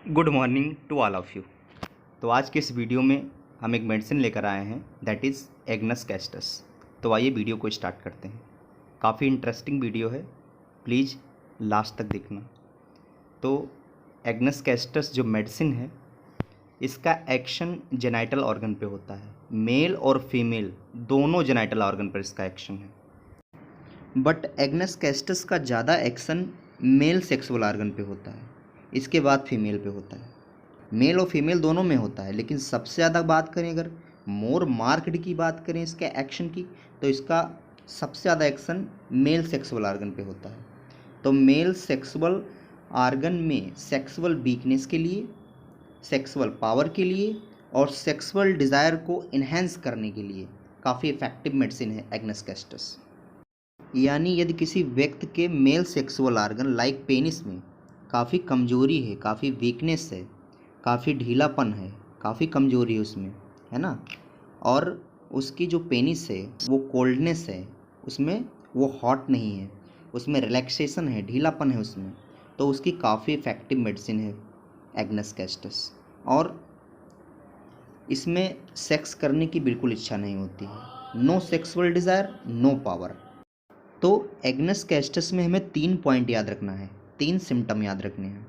Good morning to all of you. तो आज के इस वीडियो में हम एक मेडिसिन लेकर आए हैं दैट इज़ एग्नस कैस्टस। तो आइए वीडियो को स्टार्ट करते हैं। काफ़ी इंटरेस्टिंग वीडियो है, प्लीज़ लास्ट तक देखना। तो एग्नस कैस्टस जो मेडिसिन है इसका एक्शन जेनाइटल ऑर्गन पे होता है। मेल और फीमेल दोनों जेनाइटल ऑर्गन पर इसका एक्शन है, बट एग्नस कैस्टस का ज़्यादा एक्शन मेल सेक्सुअल ऑर्गन पे होता है, इसके बाद फीमेल पे होता है। मेल और फीमेल दोनों में होता है, लेकिन सबसे ज़्यादा बात करें अगर मोर मार्क्ड की बात करें इसके एक्शन की, तो इसका सबसे ज़्यादा एक्शन मेल सेक्सुअल ऑर्गन पे होता है। तो मेल सेक्सुअल ऑर्गन में सेक्सुअल वीकनेस के लिए, सेक्सुअल पावर के लिए और सेक्सुअल डिज़ायर को इन्हेंस करने के लिए काफ़ी इफ़ेक्टिव मेडिसिन है एग्नस कैस्टस। यानी यदि किसी व्यक्ति के male sexual organ like penis में काफ़ी कमजोरी है, काफ़ी वीकनेस है, काफ़ी ढीलापन है, काफ़ी कमजोरी है उसमें, है ना, और उसकी जो पेनिस है वो कोल्डनेस है, उसमें वो हॉट नहीं है, उसमें रिलैक्सेशन है, ढीलापन है उसमें, तो उसकी काफ़ी इफ़ेक्टिव मेडिसिन है एग्नस कैस्टस। और इसमें सेक्स करने की बिल्कुल इच्छा नहीं होती है, no sexual desire, no power. तो एग्नस कैस्टस में हमें 3 पॉइंट याद रखना है, 3 सिम्टम याद रखने हैं।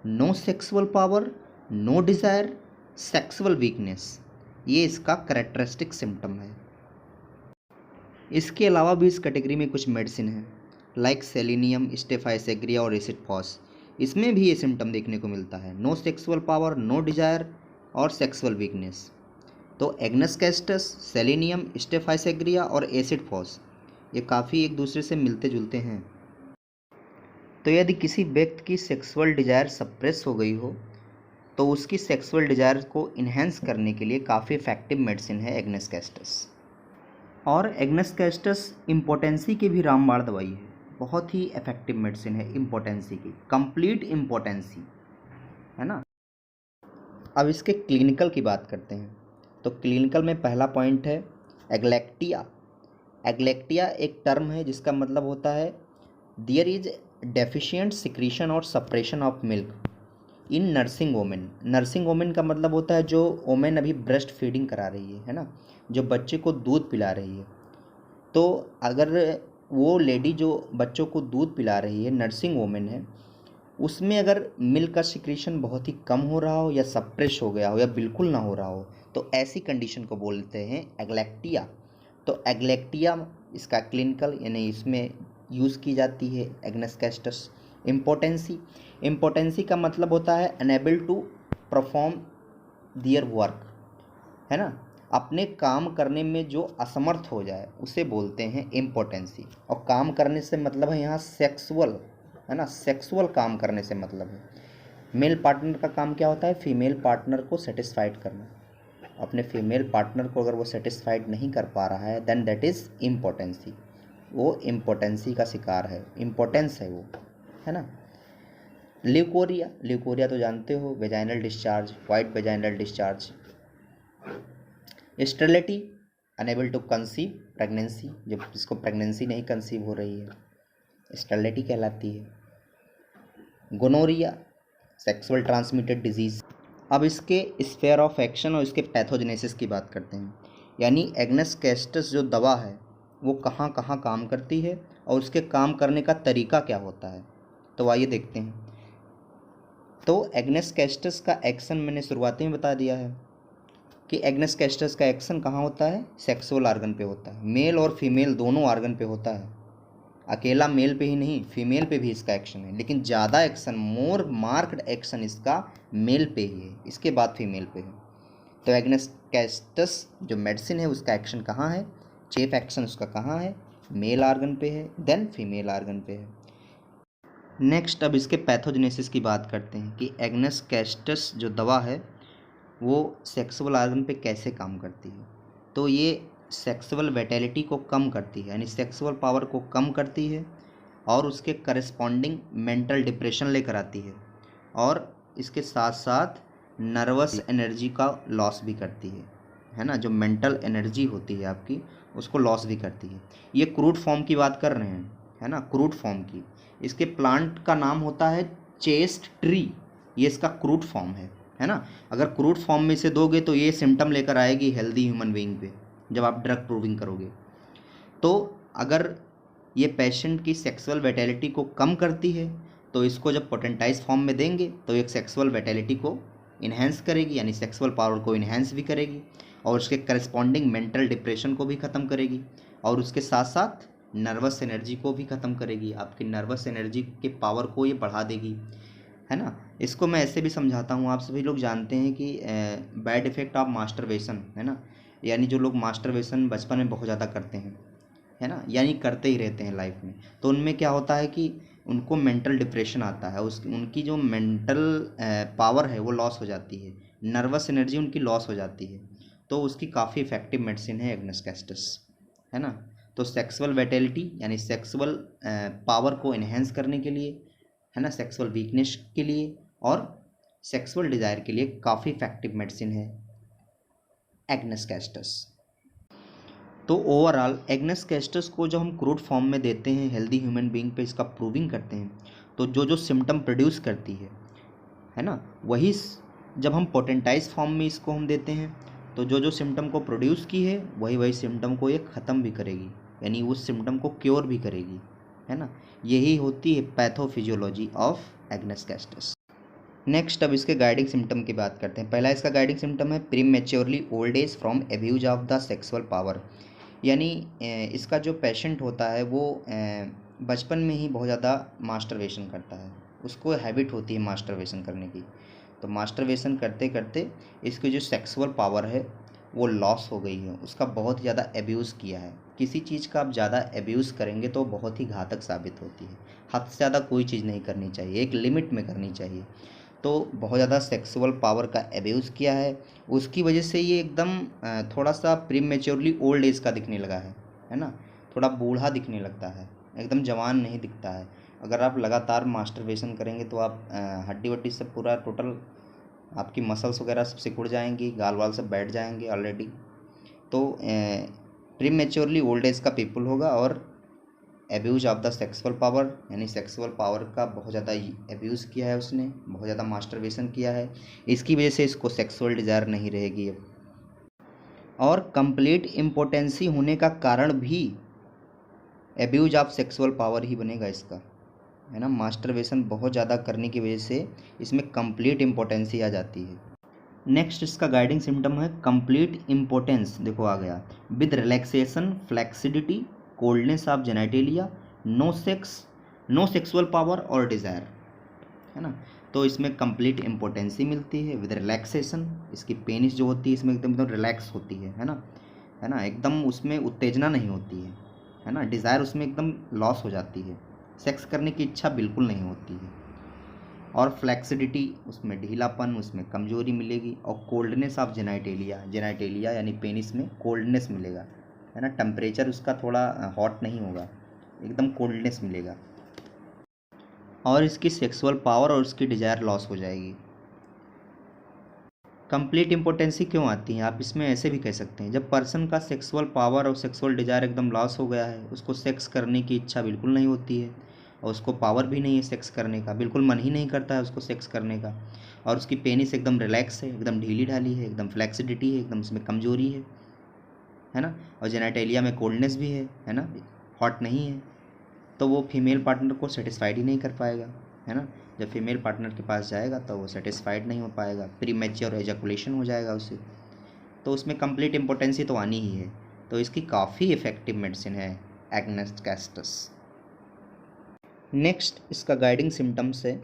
No sexual power, no desire, sexual weakness, ये इसका कैरेक्टरिस्टिक सिम्टम है। इसके अलावा भी इस कैटेगरी में कुछ मेडिसिन हैं लाइक सेलेनियम, स्टेफाइसेग्रिया और एसिड फॉस, इसमें भी ये सिम्टम देखने को मिलता है, no sexual power, no desire और सेक्सुअल वीकनेस। तो एग्नस कैस्टस, सेलेनियम, स्टेफाइसेग्रिया और एसिड फॉस ये काफ़ी एक दूसरे से मिलते जुलते हैं। तो यदि किसी व्यक्ति की सेक्सुअल डिज़ायर सप्रेस हो गई हो तो उसकी सेक्सुअल डिज़ायर को इन्हेंस करने के लिए काफ़ी इफ़ेक्टिव मेडिसिन है एग्नस कैस्टस। और एग्नस कैस्टस इम्पोटेंसी की भी रामबाण दवाई है, बहुत ही इफ़ेक्टिव मेडिसिन है इम्पोटेंसी की, कंप्लीट इम्पोटेंसी, है ना। अब इसके क्लिनिकल की बात करते हैं। तो क्लिनिकल में पहला पॉइंट है एग्लैक्टिया। एग्लैक्टिया एक टर्म है जिसका मतलब होता है देयर इज डेफिशिएंट सिक्रीशन और suppression of milk in nursing women. Nursing women का मतलब होता है जो वोमेन अभी ब्रेस्ट फीडिंग करा रही है ना, जो बच्चे को दूध पिला रही है। तो अगर वो लेडी जो बच्चों को दूध पिला रही है, नर्सिंग वोमेन है, उसमें अगर मिल्क का सिक्रीशन बहुत ही कम हो रहा हो या सप्रेस हो गया हो या बिल्कुल ना हो रहा हो, तो ऐसी कंडीशन को बोलते हैं एग्लैक्टिया। तो एग्लैक्टिया इसका क्लिनिकल यानी इसमें यूज़ की जाती है एग्नस कैस्टस। इम्पोटेंसी, इम्पोटेंसी का मतलब होता है unable to perform their work, है ना, अपने काम करने में जो असमर्थ हो जाए उसे बोलते हैं इम्पोटेंसी। और काम करने से मतलब है यहाँ सेक्सुअल, है ना, सेक्सुअल काम करने से मतलब है। मेल पार्टनर का काम क्या होता है, फीमेल पार्टनर को सेटिस्फाइड करना। अपने फीमेल पार्टनर को अगर वो सेटिस्फाइड नहीं कर पा रहा है देन दैट इज़ इम्पोटेंसी, वो इम्पोटेंसी का शिकार है, इम्पोटेंस है वो, है ना। ल्यूकोरिया, ल्यूकोरिया तो जानते हो, vaginal discharge, white vaginal discharge. Sterility, unable to conceive pregnancy, जब जिसको प्रेगनेंसी नहीं कंसीव हो रही है, स्टेरिलिटी कहलाती है। Gonorrhoea, sexual transmitted disease. अब इसके स्फेयर ऑफ एक्शन और इसके पैथोजेनेसिस की बात करते हैं, यानी एग्नस कैस्टस जो दवा है वो कहाँ कहाँ काम करती है और उसके काम करने का तरीका क्या होता है। तो आइए देखते हैं। तो एग्नस कैस्टस का एक्शन मैंने शुरुआती में बता दिया है कि एग्नस कैस्टस का एक्शन कहाँ होता है, सेक्सुअल ऑर्गन पे होता है, मेल और फीमेल दोनों ऑर्गन पे होता है। अकेला मेल पे ही नहीं, फीमेल पे भी इसका एक्शन है, लेकिन ज़्यादा एक्शन, मोर मार्क्ड एक्शन इसका मेल पे ही है, इसके बाद फीमेल पे है। तो एग्नस कैस्टस जो मेडिसिन है उसका एक्शन कहाँ है, चीफ एक्शन उसका कहाँ है, मेल ऑर्गन पे है, देन फीमेल ऑर्गन पे है। नेक्स्ट अब इसके पैथोजेनेसिस की बात करते हैं कि एग्नस कैस्टस जो दवा है वो सेक्सुअल ऑर्गन पे कैसे काम करती है। तो ये सेक्सुअल विटैलिटी को कम करती है, यानी सेक्सुअल पावर को कम करती है और उसके करस्पॉन्डिंग मेंटल डिप्रेशन लेकर आती है, और इसके साथ साथ नर्वस एनर्जी का लॉस भी करती है ना, जो मेंटल एनर्जी होती है आपकी उसको लॉस भी करती है। ये क्रूड फॉर्म की बात कर रहे हैं, है ना, क्रूड फॉर्म की। इसके प्लांट का नाम होता है चेस्ट ट्री, ये इसका क्रूड फॉर्म है ना। अगर क्रूड फॉर्म में इसे दोगे तो ये सिम्टम लेकर आएगी हेल्दी ह्यूमन बीइंग पे जब आप ड्रग प्रूविंग करोगे। तो अगर ये पेशेंट की सेक्सुअल वाइटैलिटी को कम करती है तो इसको जब पोटेंटाइज फॉर्म में देंगे तो एक सेक्सुअल वाइटैलिटी को इन्हेंस करेगी, यानी सेक्सुअल पावर को इन्हेंस भी करेगी और उसके करस्पॉन्डिंग मेंटल डिप्रेशन को भी ख़त्म करेगी और उसके साथ साथ नर्वस एनर्जी को भी ख़त्म करेगी। आपकी नर्वस एनर्जी के पावर को ये बढ़ा देगी, है ना। इसको मैं ऐसे भी समझाता हूँ, आप सभी लोग जानते हैं कि बैड इफ़ेक्ट ऑफ मास्टरबेशन, है ना, यानी जो लोग मास्टरबेशन बचपन में बहुत ज़्यादा करते हैं, है ना, यानी करते ही रहते हैं लाइफ में, तो उनमें क्या होता है कि उनको मेंटल डिप्रेशन आता है, उनकी जो मेंटल पावर है वो लॉस हो जाती है, नर्वस एनर्जी उनकी लॉस हो जाती है। तो उसकी काफ़ी इफ़ेक्टिव मेडिसिन है एग्नस कैस्टस, है ना। तो सेक्सुअल वाइटैलिटी यानी सेक्सुअल पावर को इन्हेंस करने के लिए, है ना, सेक्सुअल वीकनेस के लिए और सेक्सुअल डिज़ायर के लिए काफ़ी इफेक्टिव मेडिसिन है एग्नस कैस्टस। तो ओवरऑल एग्नस कैस्टस को जब हम क्रूड फॉर्म में देते हैं हेल्दी ह्यूमन बीइंग पे, इसका प्रूविंग करते हैं, तो जो जो सिम्टम प्रोड्यूस करती है ना, वही जब हम पोटेंटाइज फॉर्म में इसको हम देते हैं तो जो जो सिम्टम को प्रोड्यूस की है वही वही सिम्टम को ये ख़त्म भी करेगी, यानी उस सिम्टम को क्योर भी करेगी, है ना। यही होती है pathophysiology of agnus castus. Next अब इसके गाइडिंग सिम्टम की बात करते हैं। पहला इसका गाइडिंग सिम्टम है prematurely old age from abuse of the sexual power, यानी इसका जो पेशेंट होता है वो बचपन में ही बहुत ज़्यादा मास्टरबेशन करता है, उसको हैबिट होती है मास्टरबेशन करने की, तो मास्टरबेशन करते करते इसकी जो सेक्सुअल पावर है वो लॉस हो गई है, उसका बहुत ज़्यादा एब्यूज़ किया है। किसी चीज़ का आप ज़्यादा एब्यूज़ करेंगे तो बहुत ही घातक साबित होती है। हद से ज़्यादा कोई चीज़ नहीं करनी चाहिए, एक लिमिट में करनी चाहिए। तो बहुत ज़्यादा सेक्सुअल पावर का एब्यूज़ किया है, उसकी वजह से ये एकदम थोड़ा सा प्रीमेच्योरली ओल्ड एज का दिखने लगा है ना, थोड़ा बूढ़ा दिखने लगता है, एकदम जवान नहीं दिखता है। अगर आप लगातार मास्टरबेशन करेंगे तो आप हड्डी वड्डी सब पूरा टोटल आपकी मसल्स वगैरह सब सिकुड़ जाएंगी, गाल वाल सब बैठ जाएंगे ऑलरेडी। तो प्रीमेच्योरली ओल्ड एज का पीपल होगा और abuse of the sexual power, यानी सेक्सुअल पावर का बहुत ज़्यादा एब्यूज़ किया है उसने, बहुत ज़्यादा मास्टरबेशन किया है, इसकी वजह से इसको सेक्सुअल डिज़ायर नहीं रहेगी अब। और कंप्लीट इम्पोटेंसी होने का कारण भी एब्यूज ऑफ सेक्सुअल पावर ही बनेगा इसका, है ना। मास्टरबेशन बहुत ज़्यादा करने की वजह से इसमें कंप्लीट इम्पोटेंसी आ जाती है। नेक्स्ट इसका गाइडिंग सिम्टम है कंप्लीट इम्पोटेंस, देखो आ गया, with relaxation, flaccidity, coldness of genitalia, no sex, no sexual power और डिज़ायर, है ना। तो इसमें कंप्लीट इम्पोटेंसी मिलती है विद रिलैक्सेशन, इसकी पेनिस जो होती है इसमें एकदम एकदम रिलैक्स होती है ना, एकदम उसमें उत्तेजना नहीं होती है ना, डिज़ायर उसमें एकदम लॉस हो जाती है, सेक्स करने की इच्छा बिल्कुल नहीं होती है। और फ्लेक्सिडिटी, उसमें ढीलापन, उसमें कमजोरी मिलेगी। और कोल्डनेस ऑफ जेनाइटेलिया यानी पेनिस में कोल्डनेस मिलेगा, है ना, टेम्परेचर उसका थोड़ा हॉट नहीं होगा, एकदम कोल्डनेस मिलेगा। और इसकी सेक्सुअल पावर और उसकी डिज़ायर लॉस हो जाएगी। कंप्लीट इम्पोटेंसी क्यों आती है, आप इसमें ऐसे भी कह सकते हैं, जब पर्सन का सेक्सुअल पावर और सेक्सुअल डिज़ायर एकदम लॉस हो गया है, उसको सेक्स करने की इच्छा बिल्कुल नहीं होती है और उसको पावर भी नहीं है सेक्स करने का, बिल्कुल मन ही नहीं करता है उसको सेक्स करने का, और उसकी पेनिस एकदम रिलैक्स है, एकदम ढीली ढाली है, एकदम फ्लेक्सिडिटी है, एकदम उसमें कमजोरी है ना, और जेनाइटेलिया में कोल्डनेस भी है ना, हॉट नहीं है, तो वो फीमेल पार्टनर को सेटिस्फाइड ही नहीं कर पाएगा, है ना। जब फीमेल पार्टनर के पास जाएगा तो वो सेटिस्फाइड नहीं हो पाएगा, प्रीमेच्योर एजैकुलेशन हो जाएगा उससे, तो उसमें कंप्लीट इम्पोटेंसी तो आनी ही है। तो इसकी काफ़ी इफ़ेक्टिव मेडिसिन है एग्नस कैस्टस। नेक्स्ट इसका गाइडिंग सिम्टम्स है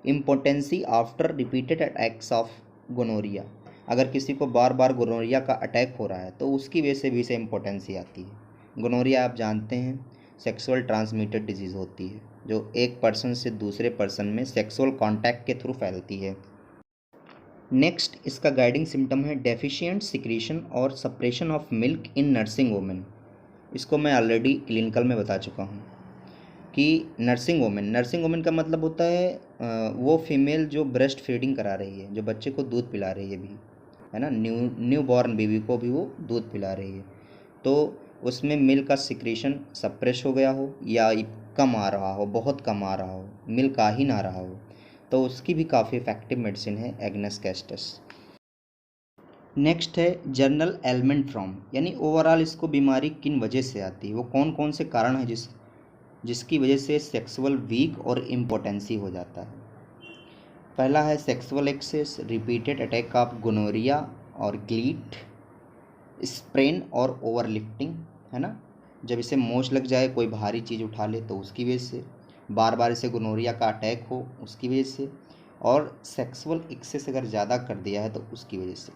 impotency after repeated attacks of gonorrhoea, अगर किसी को बार बार गोनोरिया का अटैक हो रहा है तो उसकी वजह से भी इसे इम्पोटेंसी आती है। गोनोरिया आप जानते हैं सेक्सुअल ट्रांसमिटेड डिजीज़ होती है जो एक पर्सन से दूसरे पर्सन में सेक्सुअल कांटेक्ट के थ्रू फैलती है। नेक्स्ट इसका गाइडिंग सिम्टम है डेफिशिएंट सिक्रीशन और suppression of milk in nursing women. इसको मैं ऑलरेडी क्लिनिकल में बता चुका हूँ कि नर्सिंग वोमेन का मतलब होता है वो फीमेल जो ब्रेस्ट फीडिंग करा रही है, जो बच्चे को दूध पिला रही है भी, है ना, न्यू बॉर्न बेबी को भी वो दूध पिला रही है, तो उसमें मिल्क का सिक्रीशन सप्रेस हो गया हो या कम आ रहा हो, बहुत कम आ रहा हो, मिल्क आ ही ना रहा हो, तो उसकी भी काफ़ी इफ़ेक्टिव मेडिसिन है एग्नेस कैस्टस। नेक्स्ट है जर्नल एलमेंट फ्रॉम, यानी ओवरऑल इसको बीमारी किन वजह से आती है, वो कौन कौन से कारण हैं जिसकी वजह से सेक्सुअल वीक और इम्पोटेंसी हो जाता है। पहला है sexual excess, repeated attack of gonorrhoea और ग्लीट, स्प्रेन और ओवरलिफ्टिंग, है ना, जब इसे मोच लग जाए, कोई भारी चीज़ उठा ले तो उसकी वजह से, बार बार इसे गोनोरिया का अटैक हो उसकी वजह से, और सेक्सुअल एक्सेस अगर ज़्यादा कर दिया है तो उसकी वजह से।